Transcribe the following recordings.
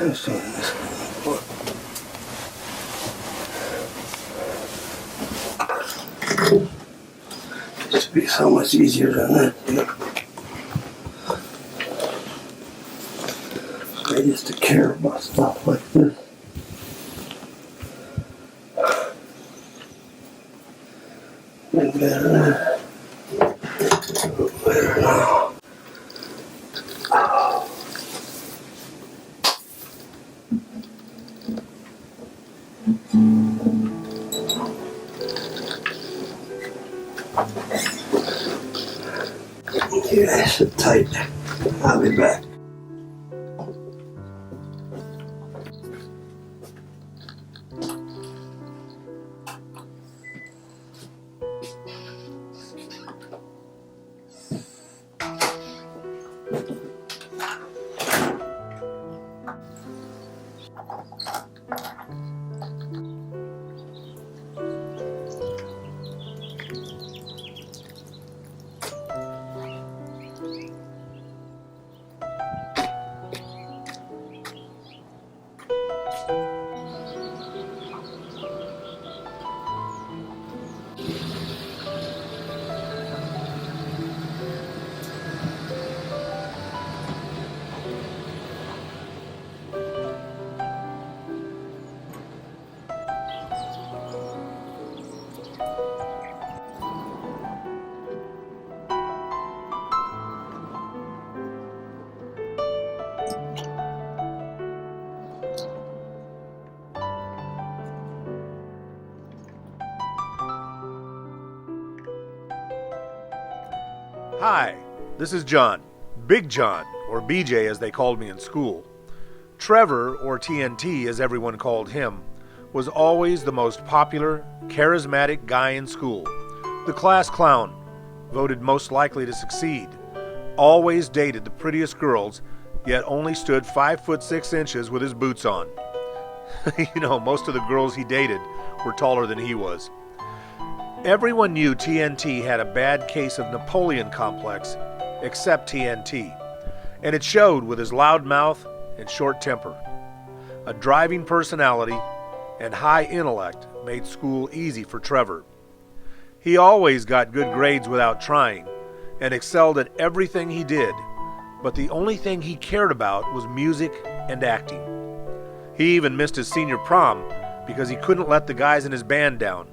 I've seen this before. It used to be so much easier than that, you know. I used to care about stuff like this. Been better now. Better now. Yeah, sit tight. I'll be back. Hi, this is John, Big John, or BJ as they called me in school. Trevor, or TNT as everyone called him, was always the most popular, charismatic guy in school. The class clown, voted most likely to succeed, always dated the prettiest girls, yet only stood 5'6" with his boots on. You know, most of the girls he dated were taller than he was. Everyone knew TNT had a bad case of Napoleon complex, except TNT, and it showed with his loud mouth and short temper. A driving personality and high intellect made school easy for Trevor. He always got good grades without trying, and excelled at everything he did, but the only thing he cared about was music and acting. He even missed his senior prom because he couldn't let the guys in his band down,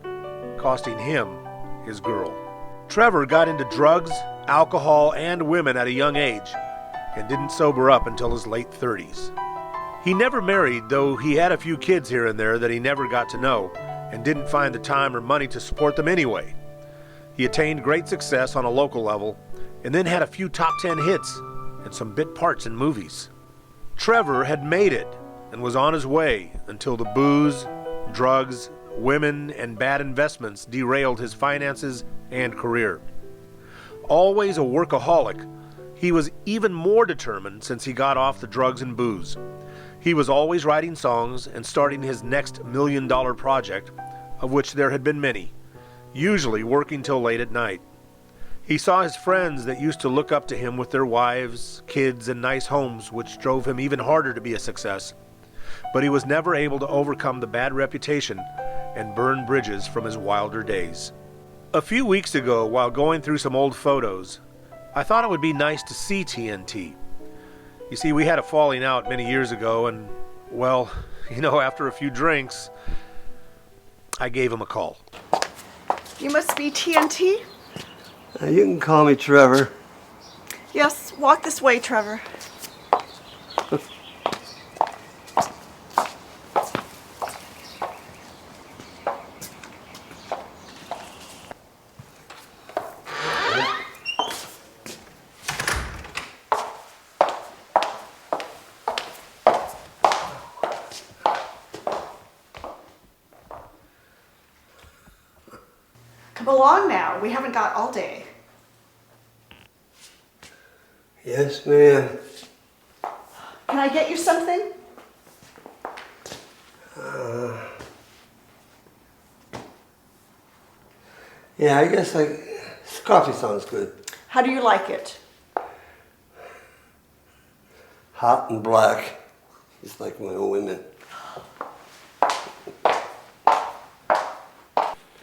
costing him his girl. Trevor got into drugs, alcohol, and women at a young age, and didn't sober up until his late 30s. He never married, though he had a few kids here and there that he never got to know, and didn't find the time or money to support them anyway. He attained great success on a local level, and then had a few top 10 hits and some bit parts in movies. Trevor had made it and was on his way until the booze, drugs, women, and bad investments derailed his finances and career. Always a workaholic, he was even more determined since he got off the drugs and booze. He was always writing songs and starting his next $1 million project, of which there had been many, usually working till late at night. He saw his friends that used to look up to him with their wives, kids, and nice homes, which drove him even harder to be a success. But he was never able to overcome the bad reputation and burn bridges from his wilder days. A few weeks ago, while going through some old photos, I thought it would be nice to see TNT. You see, we had a falling out many years ago, and, well, after a few drinks, I gave him a call. You must be TNT? You can call me Trevor. Yes, walk this way, Trevor. Come along now. We haven't got all day. Yes, ma'am. Can I get you something? Yeah, I guess coffee sounds good. How do you like it? Hot and black. It's like my own women.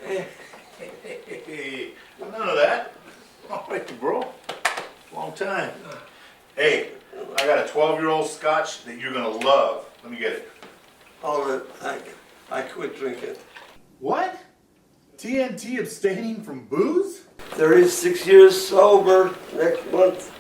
Hey, none of that. All right, bro. Long time. Hey, I got a 12-year-old scotch that you're gonna love. Let me get it. All of it, I quit drinking. What? TNT abstaining from booze? 36 years sober next month.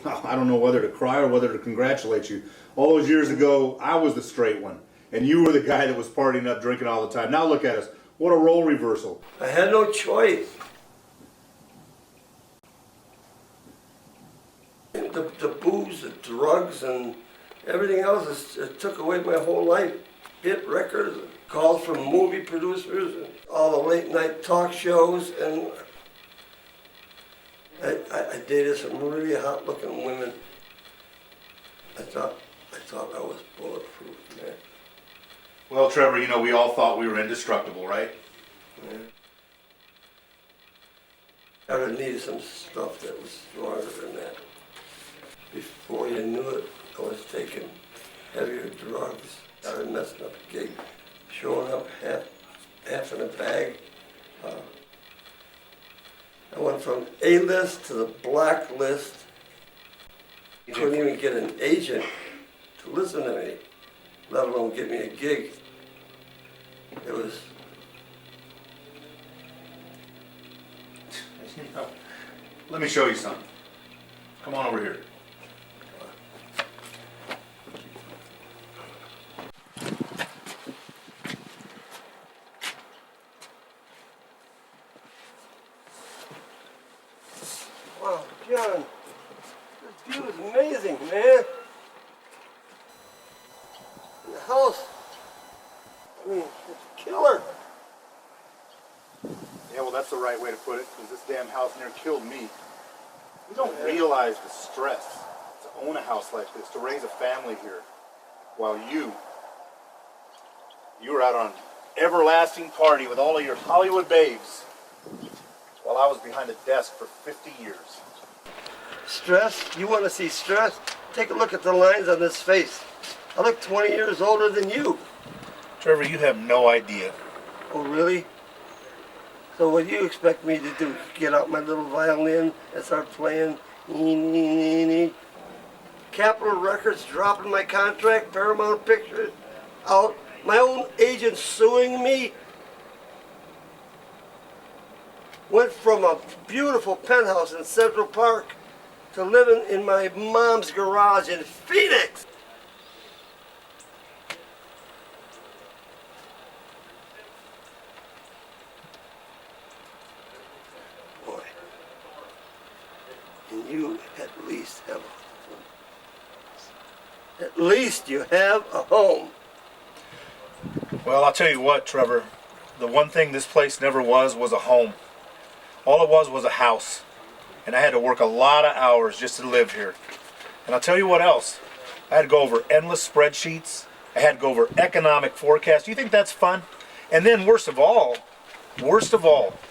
I don't know whether to cry or whether to congratulate you. All those years ago, I was the straight one, and you were the guy that was partying up, drinking all the time. Now look at us. What a role reversal. I had no choice. The booze, the drugs, and everything else, it took away my whole life. Hit records, calls from movie producers, and all the late night talk shows, and I dated some really hot looking women. I thought I was bulletproof, man. Well, Trevor, you know, we all thought we were indestructible, right? Yeah. I would need some stuff that was stronger than that. Before you knew it, I was taking heavier drugs. I was messing up a gig, showing up half in a bag. I went from A-list to the blacklist. Couldn't even get an agent to listen to me, let alone give me a gig. It was... Let me show you something. Come on over here. Wow, John, this view is amazing, man. The house, I mean, it's killer. Yeah, well, that's the right way to put it, because this damn house near killed me. You don't realize the stress to own a house like this, to raise a family here, while you were out on everlasting party with all of your Hollywood babes, while I was behind a desk for 50 years. Stress? You want to see stress? Take a look at the lines on this face. I look 20 years older than you. Trevor, you have no idea. Oh, really? So what do you expect me to do? Get out my little violin and start playing? Capitol Records dropping my contract, Paramount Pictures out, my own agent suing me. Went from a beautiful penthouse in Central Park to living in my mom's garage in Phoenix. Boy, and you at least have a home. At least you have a home. Well, I'll tell you what, Trevor. The one thing this place never was a home. All it was a house. And I had to work a lot of hours just to live here. And I'll tell you what else. I had to go over endless spreadsheets. I had to go over economic forecasts. Do you think that's fun? And then worst of all,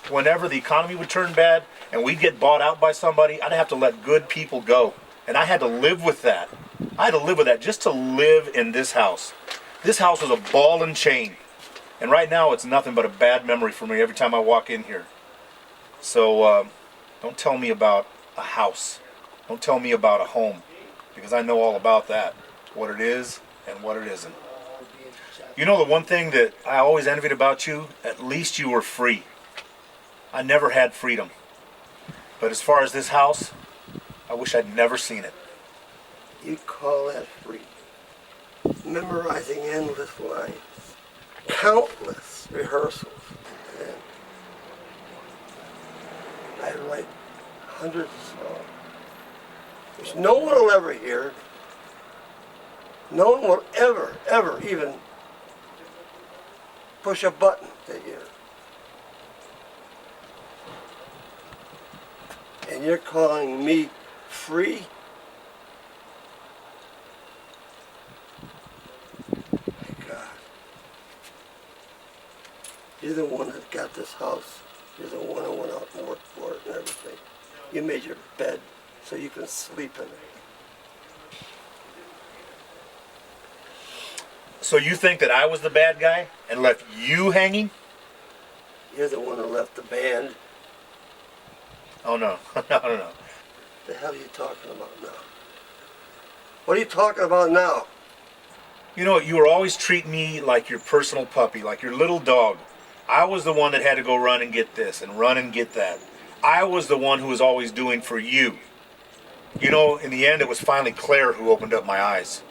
whenever the economy would turn bad and we'd get bought out by somebody, I'd have to let good people go. And I had to live with that. I had to live with that just to live in this house. This house was a ball and chain. And right now it's nothing but a bad memory for me every time I walk in here. So don't tell me about a house. Don't tell me about a home. Because I know all about that. What it is and what it isn't. You know the one thing that I always envied about you? At least you were free. I never had freedom. But as far as this house, I wish I'd never seen it. You call that free? Memorizing endless lines, countless rehearsals, and I write hundreds of songs, which no one will ever hear. No one will ever even push a button to hear. And you're calling me free? You're the one that got this house. You're the one who went out and worked for it and everything. You made your bed so you can sleep in it. So you think that I was the bad guy and left you hanging? You're the one who left the band. Oh no, no. The hell are you talking about now? What are you talking about now? You know, you were always treating me like your personal puppy, like your little dog. I was the one that had to go run and get this and run and get that. I was the one who was always doing for you. You know, in the end, it was finally Claire who opened up my eyes.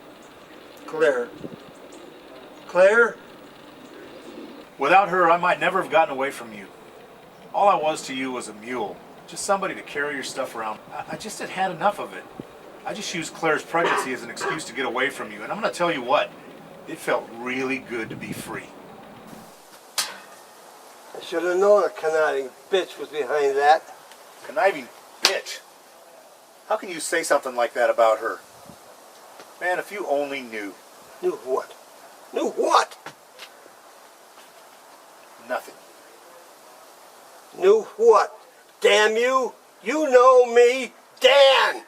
Claire. Claire? Without her, I might never have gotten away from you. All I was to you was a mule, just somebody to carry your stuff around. I just had enough of it. I just used Claire's pregnancy as an excuse to get away from you, and I'm going to tell you what, it felt really good to be free. I should have known a conniving bitch was behind that. Conniving bitch. How can you say something like that about her? Man, if you only knew. Knew what? Knew what? Nothing. Knew what? Damn you! You know me, Dan!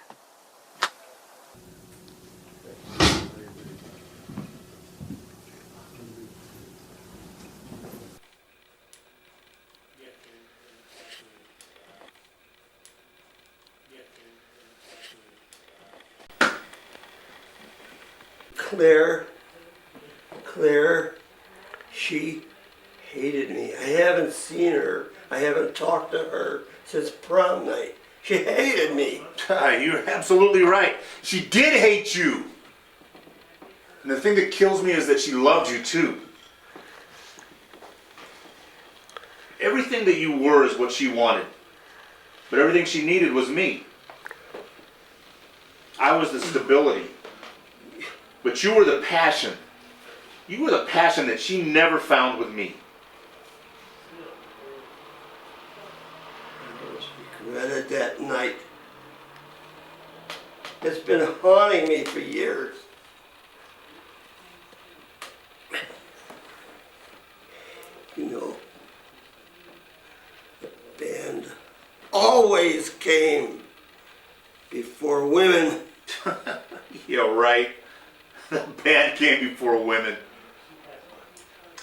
Claire, she hated me. I haven't seen her. I haven't talked to her since prom night. She hated me. You're absolutely right. She did hate you. And the thing that kills me is that she loved you too. Everything that you were is what she wanted. But everything she needed was me. I was the stability. But you were the passion. You were the passion that she never found with me. I regretted that night. It's been haunting me for years. You know, the band always came before women. Yeah, right. The band came before women.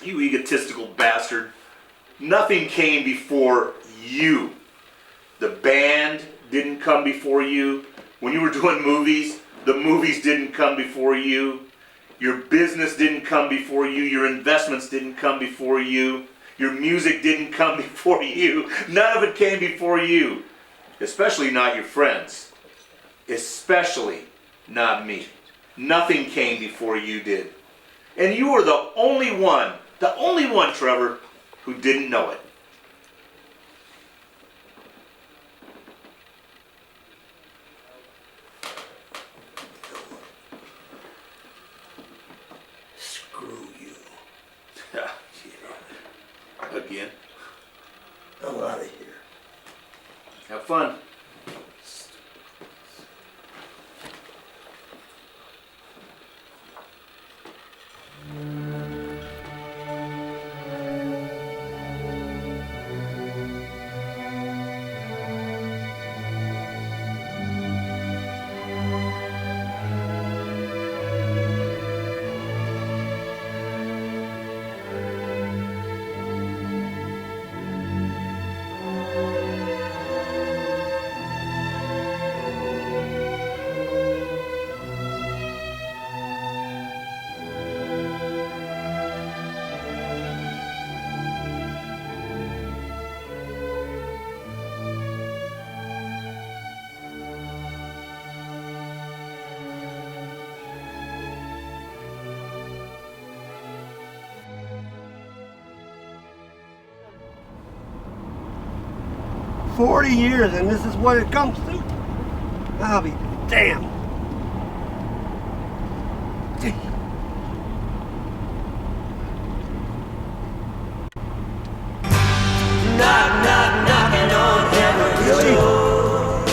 You egotistical bastard. Nothing came before you. The band didn't come before you. When you were doing movies, the movies didn't come before you. Your business didn't come before you. Your investments didn't come before you. Your music didn't come before you. None of it came before you. Especially not your friends. Especially not me. Nothing came before you did. And you were the only one, Trevor, who didn't know it. Screw you. Again. I'm out of here. Have fun. "40 years and this is what it comes to? I'll be damned." Knock, knock, knocking on heaven's door.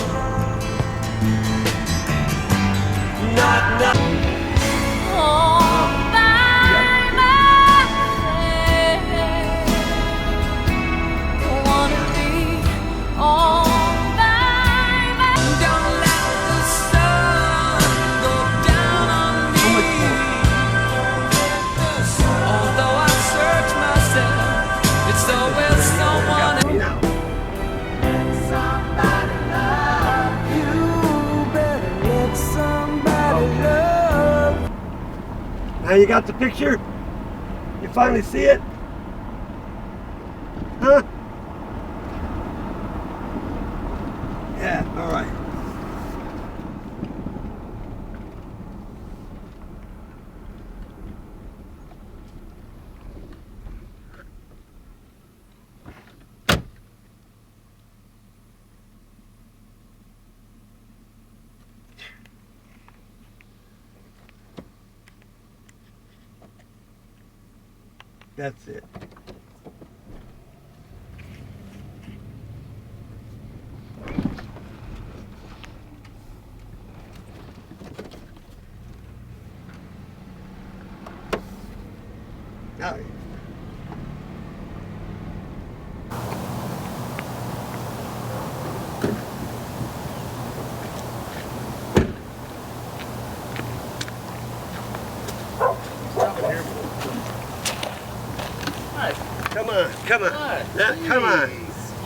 Knock, knock. Now you got the picture? You finally see it? Huh? Yeah, all right. That's it. Now, come on, come on. Now, come on.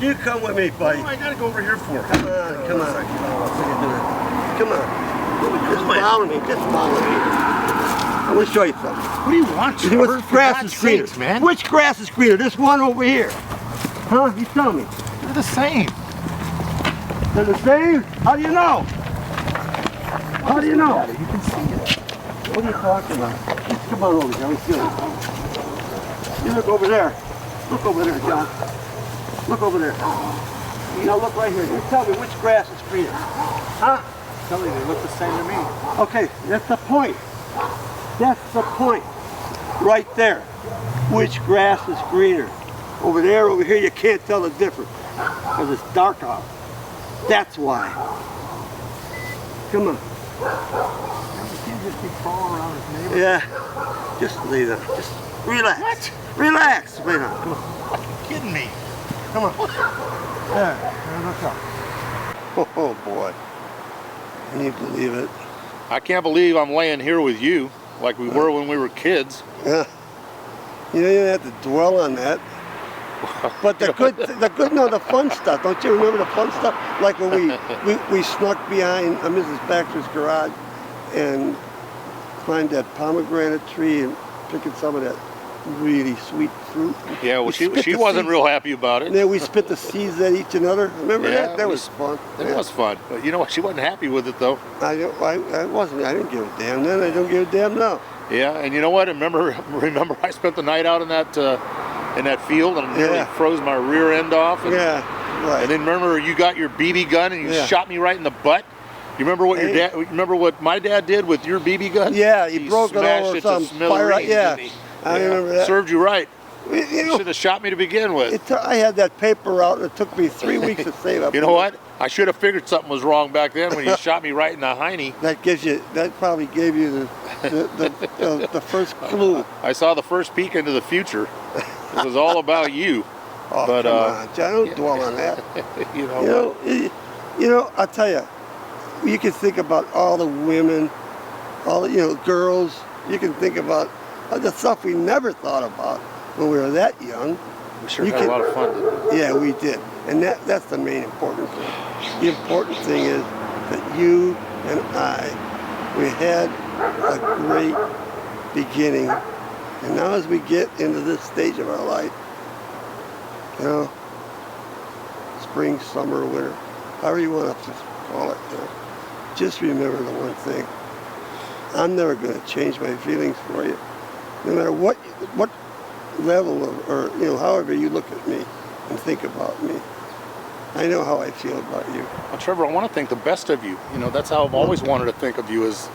You come with me, buddy. I gotta go over here for? Come on, come on. Come on. Just follow me. Just follow me. I'm gonna show you something. What do you want, Trevor? Which grass is greener? Sakes, man. Which grass is greener? This one over here. Huh? You tell me. They're the same. They're the same? How do you know? How do you know? You can see it. What are you talking about? Just come on over here. Let's see it. You look over there. Look over there, John. Look over there. Now look right here. You tell me which grass is greener. Huh? Tell me, they look the same to me. Okay, that's the point. That's the point. Right there. Which grass is greener? Over there, over here, you can't tell the difference. Because it's dark out. That's why. Come on. You can't just be crawling around his neighborhood. Yeah. Just lay down. Just relax. What? Relax. Lay down. Come on. You're kidding me. Come on. There. Look up. Oh boy. Can you believe it? I can't believe I'm laying here with you like we were when we were kids. Yeah. You don't even have to dwell on that. But the fun stuff. Don't you remember the fun stuff? Like when we snuck behind Mrs. Baxter's garage and climbed that pomegranate tree and picking some of that really sweet fruit. Yeah, well, she wasn't real happy about it. And then we spit the seeds at each another. Remember Yeah, that? That was fun. It was fun. But you know what? She wasn't happy with it, though. I wasn't. I didn't give a damn then. I don't give a damn now. Yeah, and you know what? Remember I spent the night out in that field and nearly froze my rear end off. And, Yeah, right. And then remember you got your BB gun and you shot me right in the butt. You remember what Remember what my dad did with your BB gun? Yeah, he broke it smashed over to some fire. smithereens, Yeah, didn't he? I remember that. Served you right. You know, Should have shot me to begin with. I had that paper out, and it took me 3 weeks to save up. You know what? I should have figured something was wrong back then when you shot me right in the hiney. That probably gave you the first clue. I saw the first peek into the future. It was all about you. Oh, But, come on, John, don't dwell on that. You know, I'll tell you, you can think about all the women, all the, girls. You can think about the stuff we never thought about when we were that young. we sure had a lot of fun, didn't we? Yeah, we did. And that's the main important thing. The important thing is that you and we had a great beginning. And now as we get into this stage of our life, spring, summer, winter, however you want to call it, just remember the one thing. I'm never going to change my feelings for you. No matter what level of, or however you look at me and think about me, I know how I feel about you. Well, Trevor, I want to think the best of you. That's how I've always wanted to think of you as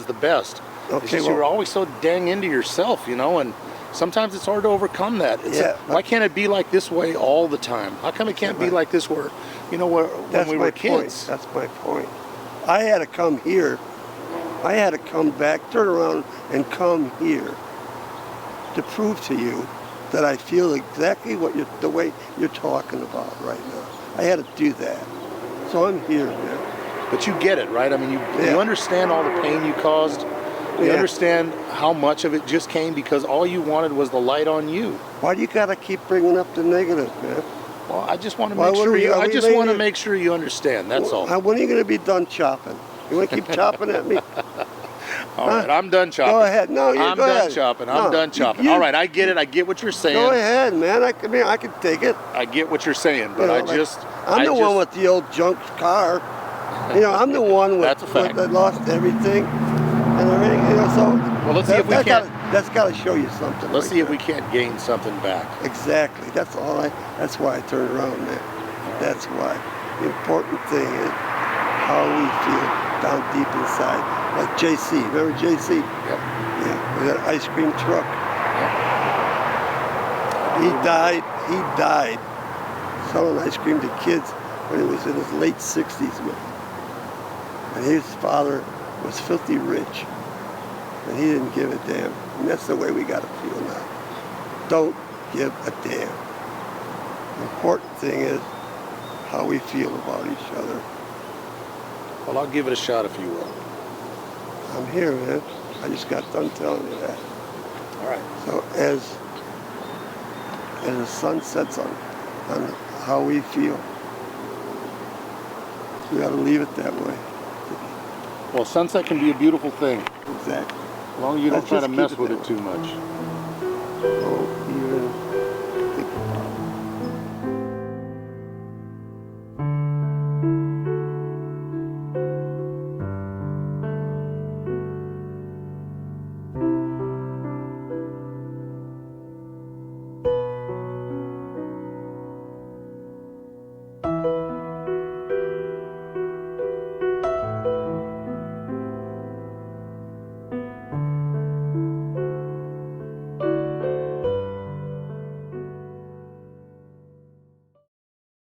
the best. Okay, It's just you're always so dang into yourself, and sometimes it's hard to overcome that. Why can't it be like this way all the time? How come it can't be like this when we were kids? That's my point. I had to come here. I had to come back, turn around, and come here to prove to you that I feel exactly the way you're talking about right now. I had to do that. So I'm here, man. But you get it, right? I mean, you understand all the pain you caused. You understand how much of it just came because all you wanted was the light on you. Why do you gotta keep bringing up the negative, man? Well, I just want to make sure you. I just want to make sure you understand. That's all. When are you gonna be done chopping? You wanna keep chopping at me? All right, I'm done chopping. Go ahead. No, you I'm go done ahead. chopping. No, I'm done chopping. you- All right, I get it. I get what you're saying. Go ahead, man. I can take it. I get what you're saying, but You know, I like, just. I'm the one with the old junk car. You know, I'm the one with, That's a fact. that lost everything and everything. You know, so Well, let's see if we can't. That's got to show you something. Let's like see if that. we can't gain something back. Exactly. That's all. That's why I turned around, man. That's why. The important thing is how we feel down deep inside. Like JC. Remember JC? Yep. Yeah. With that ice cream truck. He died selling ice cream to kids when he was in his late 60s, man. And his father was filthy rich. And he didn't give a damn. And that's the way we got to feel now. Don't give a damn. The important thing is how we feel about each other. Well, I'll give it a shot if you will. I'm here, man. I just got done telling you that. All right. So as the sun sets on how we feel, we got to leave it that way. Well, sunset can be a beautiful thing, Exactly. as long as you don't Let's try to just mess keep it with that it too much. So